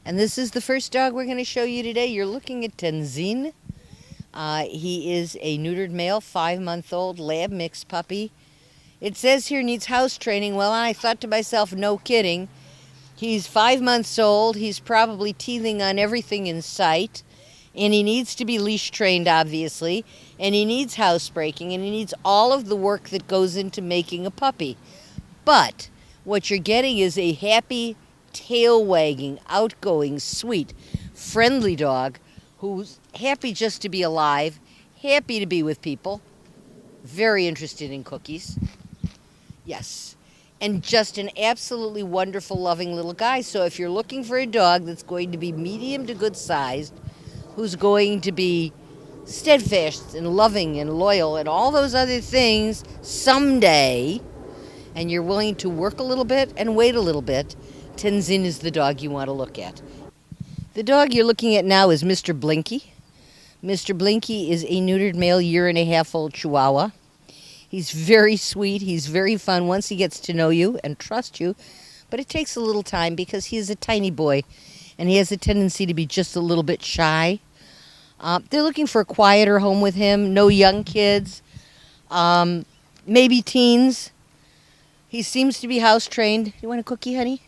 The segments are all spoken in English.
And this is the first dog we're going to show you today. You're looking at Tenzin. He is a neutered male, 5-month-old lab mix puppy. It says here needs house training. Well, I thought to myself, no kidding. He's 5 months old. He's probably teething on everything in sight. And he needs to be leash trained, obviously. And he needs housebreaking. And he needs all of the work that goes into making a puppy. But what you're getting is a happy, tail-wagging, outgoing, sweet, friendly dog who's happy just to be alive, happy to be with people, very interested in cookies. Yes. And just an absolutely wonderful, loving little guy. So if you're looking for a dog that's going to be medium to good sized, who's going to be steadfast and loving and loyal and all those other things someday, and you're willing to work a little bit and wait a little bit, Tenzin is the dog you want to look at. The dog you're looking at now is Mr. Blinky. Mr. Blinky is a neutered male, 1.5-year-old Chihuahua. He's very sweet. He's very fun once he gets to know you and trust you. But it takes a little time because he is a tiny boy and he has a tendency to be just a little bit shy. They're looking for a quieter home with him. No young kids. Maybe teens. He seems to be house trained. You want a cookie, honey?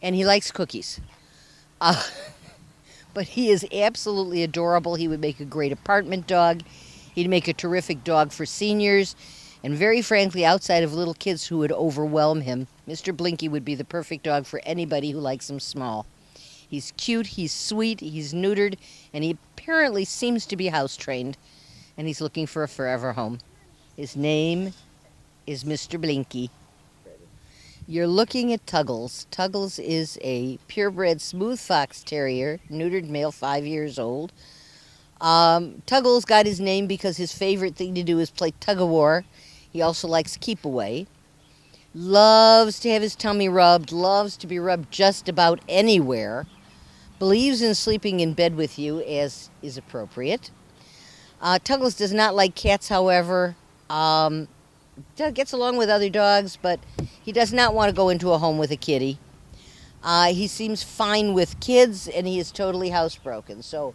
And he likes cookies. But he is absolutely adorable. He would make a great apartment dog. He'd make a terrific dog for seniors. And very frankly, outside of little kids who would overwhelm him, Mr. Blinky would be the perfect dog for anybody who likes him small. He's cute, he's sweet, he's neutered, and he apparently seems to be house trained. And he's looking for a forever home. His name is Mr. Blinky. You're looking at Tuggles. Tuggles is a purebred smooth fox terrier, neutered male, 5 years old. Tuggles got his name because his favorite thing to do is play tug-of-war. He also likes keep away. Loves to have his tummy rubbed, loves to be rubbed just about anywhere. Believes in sleeping in bed with you as is appropriate. Tuggles does not like cats, however. Gets along with other dogs, but he does not want to go into a home with a kitty. He seems fine with kids, and he is totally housebroken. So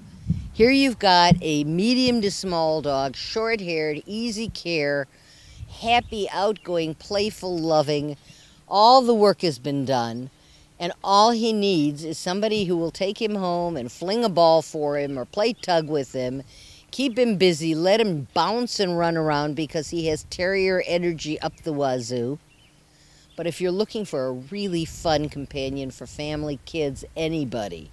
here you've got a medium to small dog, short-haired, easy care, happy, outgoing, playful, loving. All the work has been done, and all he needs is somebody who will take him home and fling a ball for him or play tug with him. Keep him busy, let him bounce and run around because he has terrier energy up the wazoo. But if you're looking for a really fun companion for family, kids, anybody,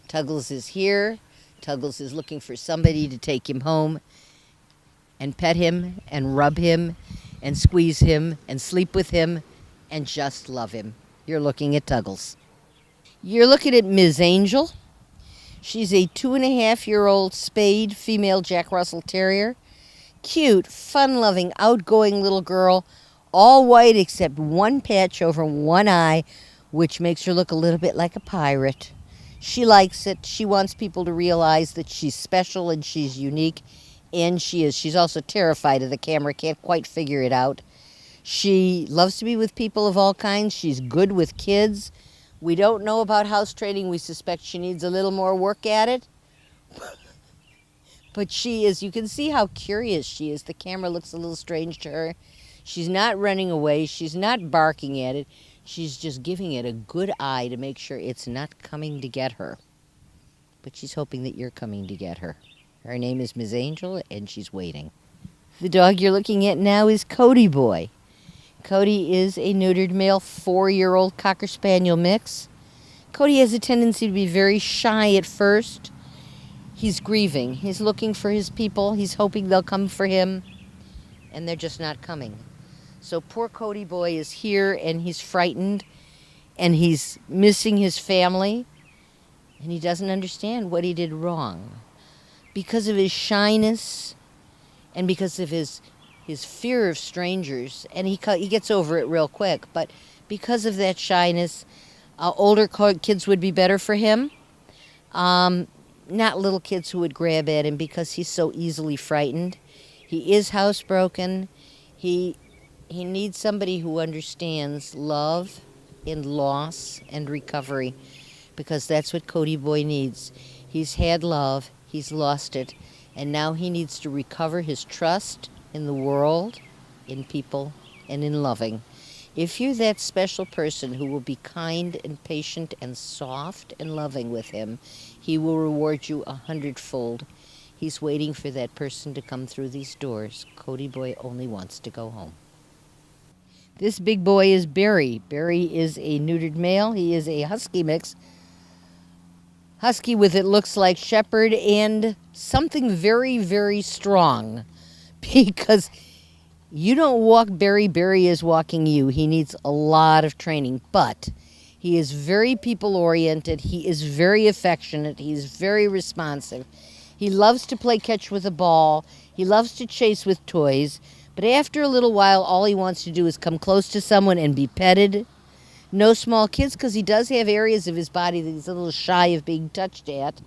Tuggles is here. Tuggles is looking for somebody to take him home and pet him and rub him and squeeze him and sleep with him and just love him. You're looking at Tuggles. You're looking at Ms. Angel. She's a 2.5-year-old spayed female Jack Russell Terrier. Cute, fun-loving, outgoing little girl, all white except one patch over one eye, which makes her look a little bit like a pirate. She likes it. She wants people to realize that she's special and she's unique, and she is. She's also terrified of the camera, can't quite figure it out. She loves to be with people of all kinds. She's good with kids. We don't know about house training. We suspect she needs a little more work at it. But she is, you can see how curious she is. The camera looks a little strange to her. She's not running away. She's not barking at it. She's just giving it a good eye to make sure it's not coming to get her. But she's hoping that you're coming to get her. Her name is Ms. Angel, and she's waiting. The dog you're looking at now is Cody Boy. Cody is a neutered male, 4-year-old Cocker Spaniel mix. Cody has a tendency to be very shy at first. He's grieving. He's looking for his people. He's hoping they'll come for him, and they're just not coming. So poor Cody Boy is here, and he's frightened, and he's missing his family, and he doesn't understand what he did wrong. Because of his shyness and because of his fear of strangers, and he gets over it real quick, but because of that shyness, older kids would be better for him. Not little kids who would grab at him because he's so easily frightened. He is housebroken. He needs somebody who understands love and loss and recovery. because that's what Cody Boy needs. He's had love, he's lost it, and now he needs to recover his trust in the world, in people, and in loving. If you're that special person who will be kind and patient and soft and loving with him, he will reward you 100-fold. He's waiting for that person to come through these doors. Cody Boy only wants to go home. This big boy is Barry. Barry is a neutered male. He is a husky mix. Husky with, it looks like, shepherd and something very, very strong. Because you don't walk Barry, Barry is walking you. He needs a lot of training. But he is very people-oriented. He is very affectionate. He's very responsive. He loves to play catch with a ball. He loves to chase with toys. But after a little while, all he wants to do is come close to someone and be petted. No small kids, because he does have areas of his body that he's a little shy of being touched at.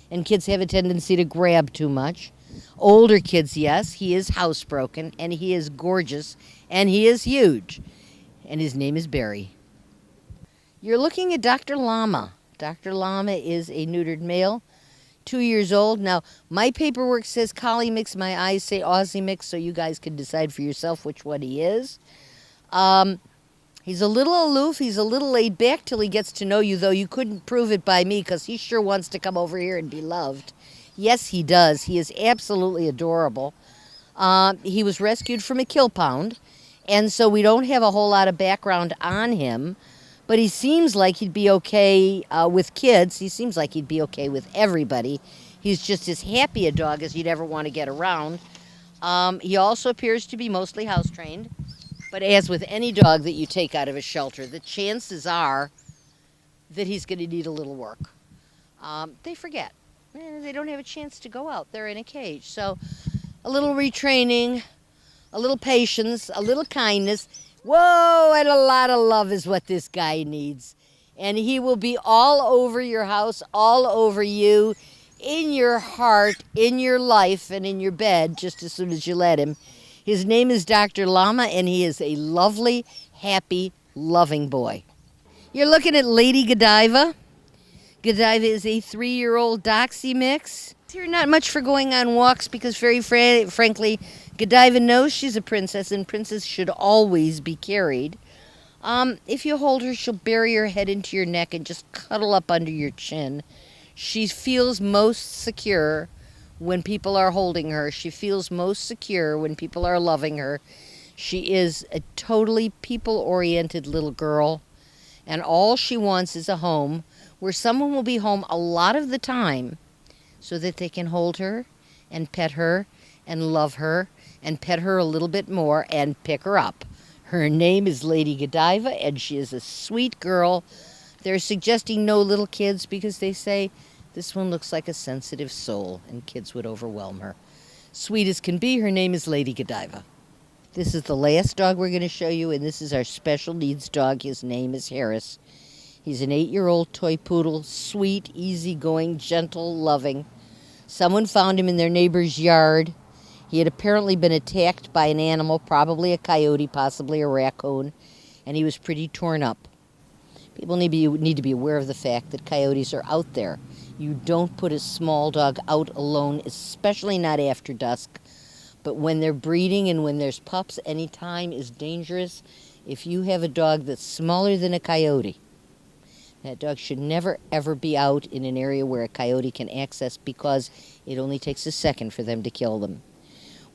And kids have a tendency to grab too much. Older kids, yes, he is housebroken, and he is gorgeous, and he is huge. And his name is Barry. You're looking at Dr. Lama. Dr. Lama is a neutered male, 2 years old. Now, my paperwork says collie mix, my eyes say Aussie mix, so you guys can decide for yourself which one he is. He's a little aloof, he's a little laid back till he gets to know you, though you couldn't prove it by me, because he sure wants to come over here and be loved. Yes, he does. He is absolutely adorable. He was rescued from a kill pound, and so we don't have a whole lot of background on him. But he seems like he'd be okay with kids. He seems like he'd be okay with everybody. He's just as happy a dog as you'd ever want to get around. He also appears to be mostly house-trained. But as with any dog that you take out of a shelter, the chances are that he's going to need a little work. They forget. They don't have a chance to go out. They're in a cage. So a little retraining, a little patience, a little kindness. Whoa, and a lot of love is what this guy needs. And he will be all over your house, all over you, in your heart, in your life, and in your bed, just as soon as you let him. His name is Dr. Lama, and he is a lovely, happy, loving boy. You're looking at Lady Godiva. Godiva is a 3-year-old Doxy mix. Here, not much for going on walks because, very frankly, Godiva knows she's a princess, and princess should always be carried. If you hold her, she'll bury her head into your neck and just cuddle up under your chin. She feels most secure when people are holding her. She feels most secure when people are loving her. She is a totally people-oriented little girl, and all she wants is a home where someone will be home a lot of the time so that they can hold her and pet her and love her and pet her a little bit more and pick her up. Her name is Lady Godiva, and she is a sweet girl. They're suggesting no little kids because they say this one looks like a sensitive soul and kids would overwhelm her. Sweet as can be, her name is Lady Godiva. This is the last dog we're going to show you, and this is our special needs dog. His name is Harris. He's an 8-year-old toy poodle, sweet, easygoing, gentle, loving. Someone found him in their neighbor's yard. He had apparently been attacked by an animal, probably a coyote, possibly a raccoon, and he was pretty torn up. People need to be aware of the fact that coyotes are out there. You don't put a small dog out alone, especially not after dusk. But when they're breeding and when there's pups, any time is dangerous. If you have a dog that's smaller than a coyote, that dog should never, ever be out in an area where a coyote can access because it only takes a second for them to kill them.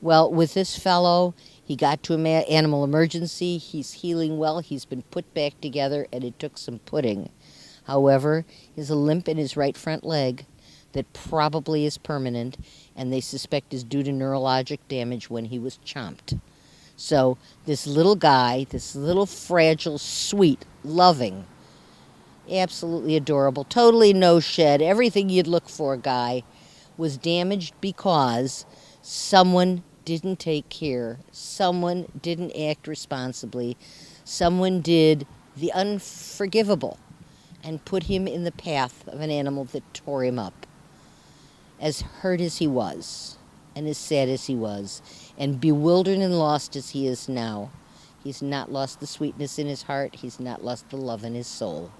Well, with this fellow, he got to an animal emergency. He's healing well. He's been put back together, and it took some putting. However, he has a limp in his right front leg that probably is permanent, and they suspect is due to neurologic damage when he was chomped. So this little guy, this little fragile, sweet, loving, absolutely adorable, totally no shed, everything you'd look for guy, was damaged because someone didn't take care, someone didn't act responsibly, someone did the unforgivable and put him in the path of an animal that tore him up. As hurt as he was, and as sad as he was, and bewildered and lost as he is now, he's not lost the sweetness in his heart, he's not lost the love in his soul.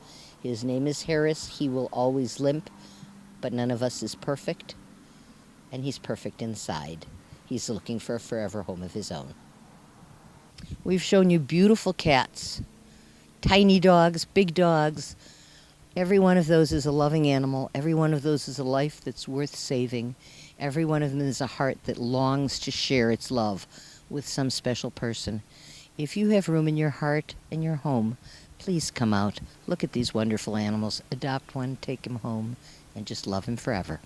His name is Harris. He will always limp, but none of us is perfect, and he's perfect inside. He's looking for a forever home of his own. We've shown you beautiful cats, tiny dogs, big dogs. Every one of those is a loving animal. Every one of those is a life that's worth saving. Every one of them is a heart that longs to share its love with some special person. If you have room in your heart and your home, please come out, look at these wonderful animals, adopt one, take him home, and just love him forever.